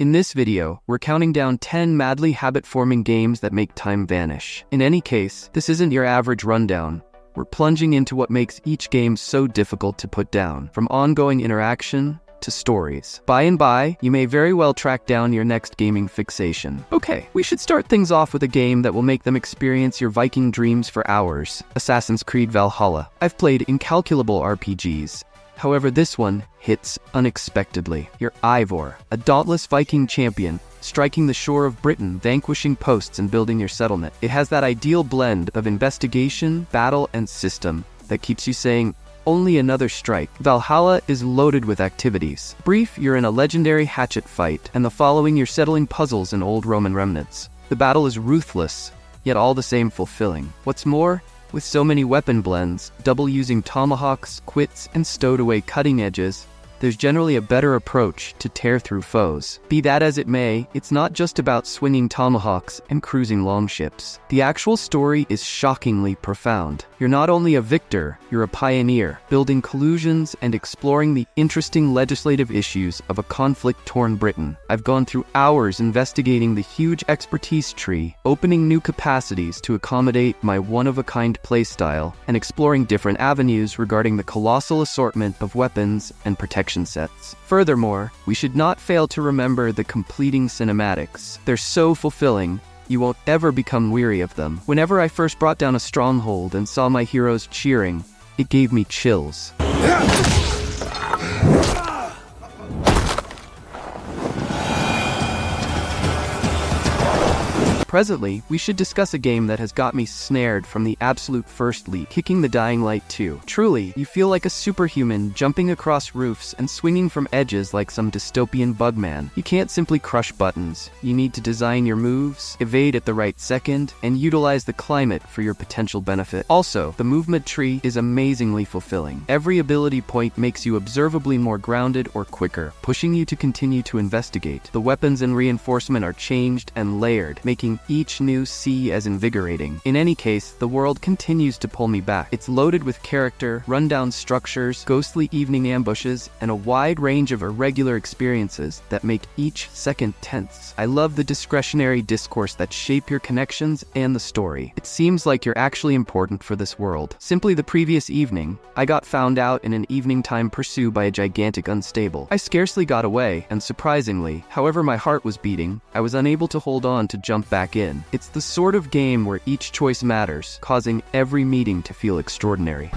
In this video, we're counting down 10 madly habit-forming games that make time vanish. In any case, this isn't your average rundown. We're plunging into what makes each game so difficult to put down, from ongoing interaction to stories. By and by, you may very well track down your next gaming fixation. Okay, we should start things off with a game that will make them experience your Viking dreams for hours. Assassin's Creed Valhalla. I've played incalculable RPGs. However, this one hits unexpectedly. You're Ivor, a dauntless Viking champion, striking the shore of Britain, vanquishing posts and building your settlement. It has that ideal blend of investigation, battle, and system that keeps you saying, only another strike. Valhalla is loaded with activities. Brief, you're in a legendary hatchet fight, and the following, you're settling puzzles in old Roman remnants. The battle is ruthless, yet all the same fulfilling. What's more, with so many weapon blends, double-using tomahawks, quits, and stowed-away cutting edges, there's generally a better approach to tear through foes. Be that as it may, it's not just about swinging tomahawks and cruising longships. The actual story is shockingly profound. You're not only a victor, you're a pioneer, building collusions and exploring the interesting legislative issues of a conflict-torn Britain. I've gone through hours investigating the huge expertise tree, opening new capacities to accommodate my one-of-a-kind playstyle, and exploring different avenues regarding the colossal assortment of weapons and protection sets. Furthermore, we should not fail to remember the completing cinematics. They're so fulfilling, you won't ever become weary of them. Whenever I first brought down a stronghold and saw my heroes cheering, it gave me chills. Presently, we should discuss a game that has got me snared from the absolute first leap, Kicking the Dying Light 2. Truly, you feel like a superhuman jumping across roofs and swinging from edges like some dystopian bugman. You can't simply crush buttons. You need to design your moves, evade at the right second, and utilize the climate for your potential benefit. Also, the movement tree is amazingly fulfilling. Every ability point makes you observably more grounded or quicker, pushing you to continue to investigate. The weapons and reinforcement are changed and layered, making each new sea as invigorating. In any case, the world continues to pull me back. It's loaded with character, rundown structures, ghostly evening ambushes, and a wide range of irregular experiences that make each second tense. I love the discretionary discourse that shape your connections and the story. It seems like you're actually important for this world. Simply the previous evening, I got found out in an evening time pursuit by a gigantic unstable. I scarcely got away, and surprisingly, however my heart was beating, I was unable to hold on to jump back in. It's the sort of game where each choice matters, causing every meeting to feel extraordinary.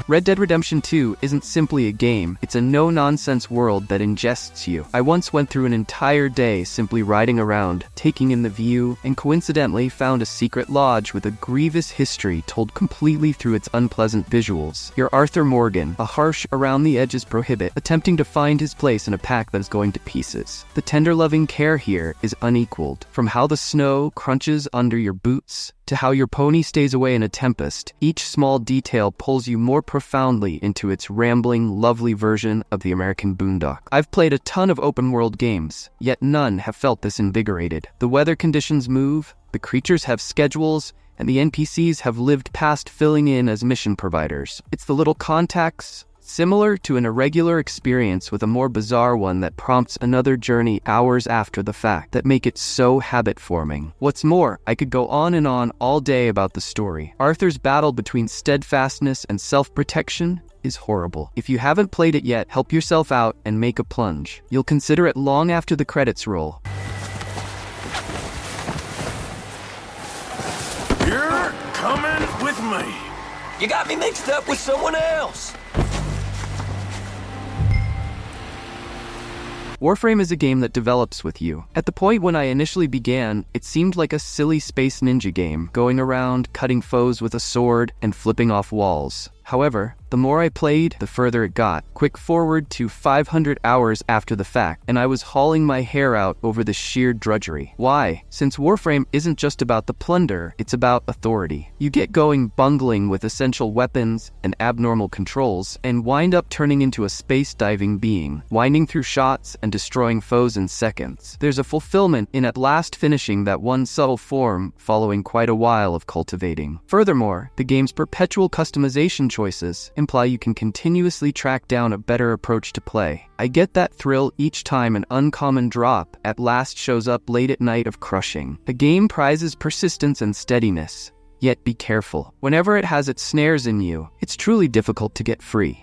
Red Dead Redemption 2 isn't simply a game, it's a no-nonsense world that ingests you. I once went through an entire day simply riding around, taking in the view, and coincidentally found a secret lodge with a grievous history told completely through its unpleasant visuals. You're Arthur Morgan, a harsh, around-the-edges prohibit, attempting to find his place in a pack that is going to pieces. The tender loving care here is unequaled. From how the snow crunches under your boots, to how your pony stays away in a tempest, each small detail pulls you more profoundly into its rambling, lovely version of the American boondock. I've played a ton of open-world games, yet none have felt this invigorated. The weather conditions move, the creatures have schedules, and the NPCs have lived past filling in as mission providers. It's the little contacts, similar to an irregular experience with a more bizarre one that prompts another journey hours after the fact, that make it so habit-forming. What's more, I could go on and on all day about the story. Arthur's battle between steadfastness and self-protection is horrible. If you haven't played it yet, help yourself out and make a plunge. You'll consider it long after the credits roll. You're coming with me. You got me mixed up with someone else. Warframe is a game that develops with you. At the point when I initially began, it seemed like a silly space ninja game, going around, cutting foes with a sword, and flipping off walls. However, The more I played, the further it got. Quick forward to 500 hours after the fact, and I was hauling my hair out over the sheer drudgery. Why? Since Warframe isn't just about the plunder, it's about authority. You get going bungling with essential weapons and abnormal controls, and wind up turning into a space-diving being, winding through shots and destroying foes in seconds. There's a fulfillment in at last finishing that one subtle form following quite a while of cultivating. Furthermore, the game's perpetual customization choices imply you can continuously track down a better approach to play. I get that thrill each time an uncommon drop at last shows up late at night of crushing. The game prizes persistence and steadiness. Yet be careful. Whenever it has its snares in you, it's truly difficult to get free.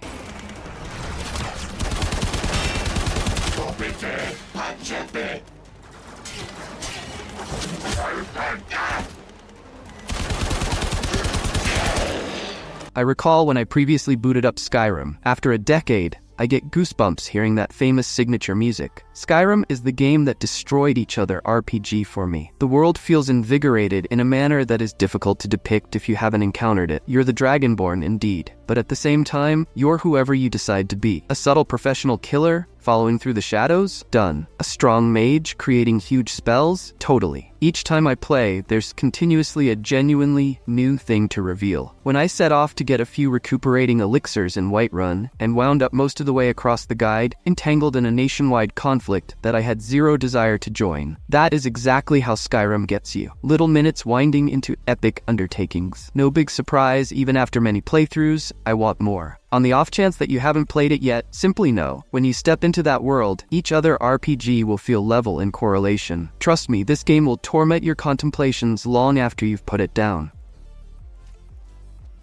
I recall when I previously booted up Skyrim. After a decade, I get goosebumps hearing that famous signature music. Skyrim is the game that destroyed each other RPG for me. The world feels invigorated in a manner that is difficult to depict if you haven't encountered it. You're the Dragonborn indeed, but at the same time, you're whoever you decide to be. A subtle professional killer, following through the shadows? Done. A strong mage, creating huge spells? Totally. Each time I play, there's continuously a genuinely new thing to reveal. When I set off to get a few recuperating elixirs in Whiterun, and wound up most of the way across the guide, entangled in a nationwide conflict that I had zero desire to join. That is exactly how Skyrim gets you. Little minutes winding into epic undertakings. No big surprise, even after many playthroughs, I want more. On the off chance that you haven't played it yet, simply know, when you step into that world, each other RPG will feel level in correlation. Trust me, this game will torment your contemplations long after you've put it down.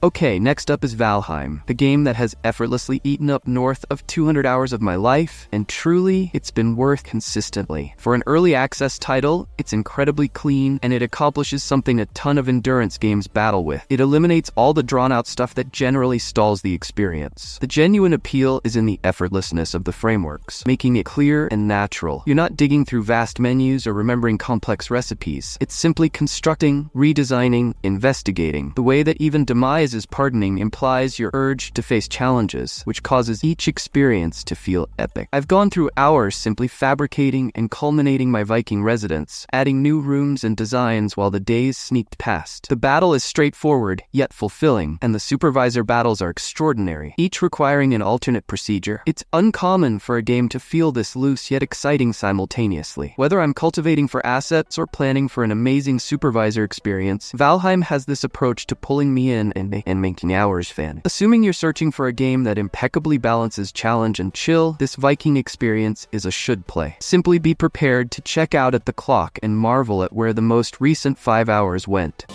Okay, next up is Valheim, the game that has effortlessly eaten up north of 200 hours of my life, and truly, it's been worth consistently. For an early access title, it's incredibly clean, and it accomplishes something a ton of endurance games battle with. It eliminates all the drawn-out stuff that generally stalls the experience. The genuine appeal is in the effortlessness of the frameworks, making it clear and natural. You're not digging through vast menus or remembering complex recipes. It's simply constructing, redesigning, investigating. The way that even Demise is pardoning implies your urge to face challenges, which causes each experience to feel epic. I've gone through hours simply fabricating and culminating my Viking residence, adding new rooms and designs while the days sneaked past. The battle is straightforward, yet fulfilling, and the supervisor battles are extraordinary, each requiring an alternate procedure. It's uncommon for a game to feel this loose yet exciting simultaneously. Whether I'm cultivating for assets or planning for an amazing supervisor experience, Valheim has this approach to pulling me in and making hours fan. Assuming you're searching for a game that impeccably balances challenge and chill, this Viking experience is a should play. Simply be prepared to check out at the clock and marvel at where the most recent 5 hours went.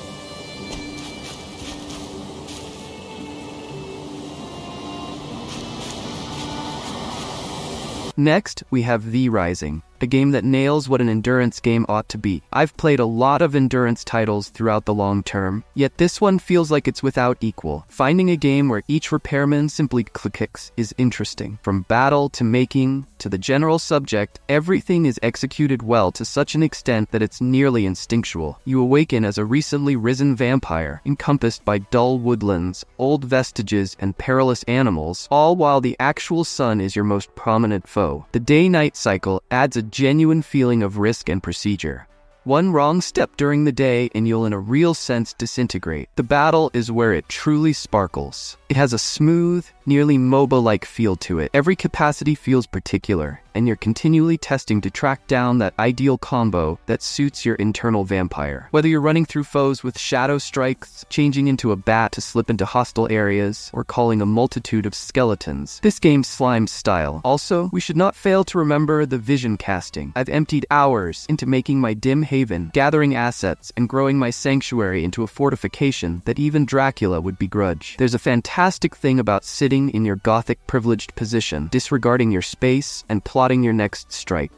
Next, we have The Rising, a game that nails what an endurance game ought to be. I've played a lot of endurance titles throughout the long term, yet this one feels like it's without equal. Finding a game where each repairman simply clicks is interesting. From battle to making to the general subject, everything is executed well to such an extent that it's nearly instinctual. You awaken as a recently risen vampire, encompassed by dull woodlands, old vestiges, and perilous animals, all while the actual sun is your most prominent foe. The day-night cycle adds a genuine feeling of risk and procedure. One wrong step during the day and you'll in a real sense disintegrate. The battle is where it truly sparkles. It has a smooth, nearly MOBA-like feel to it. Every capacity feels particular, and you're continually testing to track down that ideal combo that suits your internal vampire. Whether you're running through foes with shadow strikes, changing into a bat to slip into hostile areas, or calling a multitude of skeletons, this game's slime style. Also, we should not fail to remember the vision casting. I've emptied hours into making my dim haven, gathering assets, and growing my sanctuary into a fortification that even Dracula would begrudge. There's a fantastic thing about sitting in your gothic privileged position, disregarding your space, and plotting your next strike.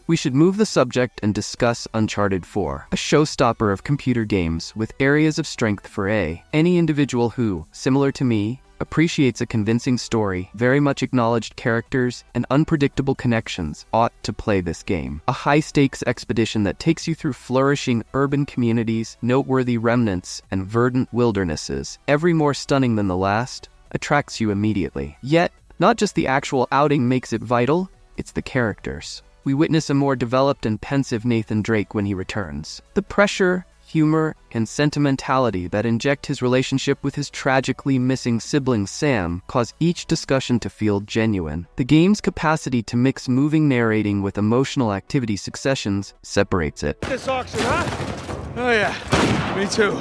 We should move the subject and discuss Uncharted 4, a showstopper of computer games with areas of strength for any individual who, similar to me, appreciates a convincing story, very much acknowledged characters, and unpredictable connections ought to play this game. A high-stakes expedition that takes you through flourishing urban communities, noteworthy remnants, and verdant wildernesses, every more stunning than the last, attracts you immediately. Yet, not just the actual outing makes it vital, it's the characters. We witness a more developed and pensive Nathan Drake when he returns. The pressure, humor, and sentimentality that inject his relationship with his tragically missing sibling Sam cause each discussion to feel genuine. The game's capacity to mix moving narrating with emotional activity successions separates it. This auction, huh? Oh yeah, me too.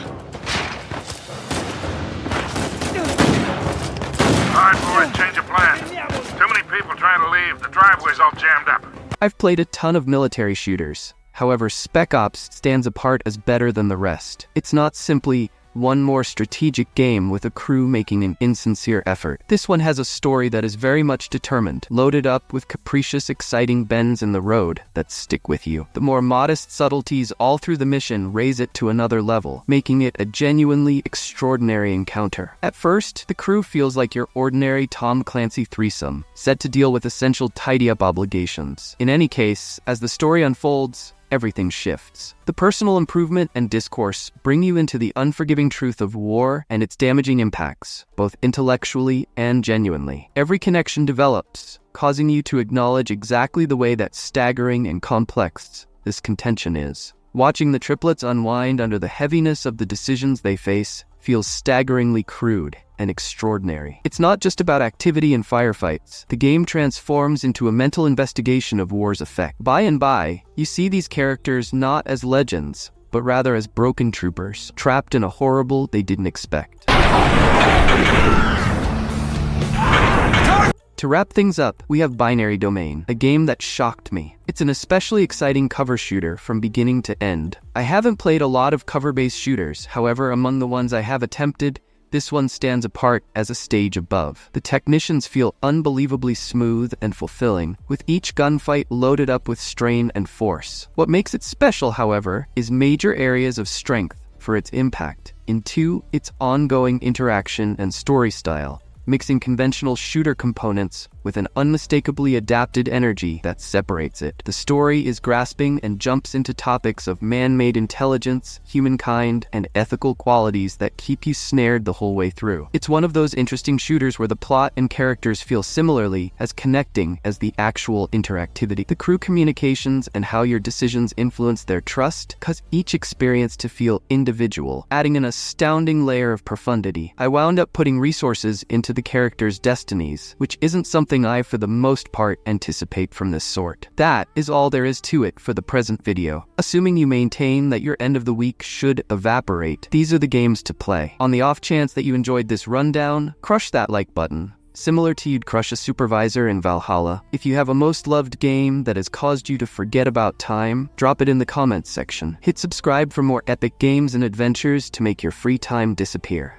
Alright boys, change of plans. Too many people trying to leave. The driveway's all jammed up. I've played a ton of military shooters. However, Spec Ops stands apart as better than the rest. It's not simply one more strategic game with a crew making an insincere effort. This one has a story that is very much determined, loaded up with capricious, exciting bends in the road that stick with you. The more modest subtleties all through the mission raise it to another level, making it a genuinely extraordinary encounter. At first, the crew feels like your ordinary Tom Clancy threesome, set to deal with essential tidy-up obligations. In any case, as the story unfolds, everything shifts. The personal improvement and discourse bring you into the unforgiving truth of war and its damaging impacts, both intellectually and genuinely. Every connection develops, causing you to acknowledge exactly the way that staggering and complex this contention is. Watching the triplets unwind under the heaviness of the decisions they face feels staggeringly crude and extraordinary. It's not just about activity and firefights. The game transforms into a mental investigation of war's effect. By and by, you see these characters not as legends, but rather as broken troopers, trapped in a horrible they didn't expect. To wrap things up, we have Binary Domain, a game that shocked me. It's an especially exciting cover shooter from beginning to end. I haven't played a lot of cover-based shooters, however, among the ones I have attempted, this one stands apart as a stage above. The technicians feel unbelievably smooth and fulfilling, with each gunfight loaded up with strain and force. What makes it special, however, is major areas of strength for its impact. Its ongoing interaction and story style, mixing conventional shooter components with an unmistakably adapted energy that separates it. The story is grasping and jumps into topics of man-made intelligence, humankind, and ethical qualities that keep you snared the whole way through. It's one of those interesting shooters where the plot and characters feel similarly as connecting as the actual interactivity. The crew communications and how your decisions influence their trust cause each experience to feel individual, adding an astounding layer of profundity. I wound up putting resources into the characters' destinies, which isn't something I, for the most part, anticipate from this sort. That is all there is to it for the present video. Assuming you maintain that your end of the week should evaporate, these are the games to play. On the off chance that you enjoyed this rundown, crush that like button, similar to you'd crush a supervisor in Valhalla. If you have a most loved game that has caused you to forget about time, drop it in the comments section. Hit subscribe for more epic games and adventures to make your free time disappear.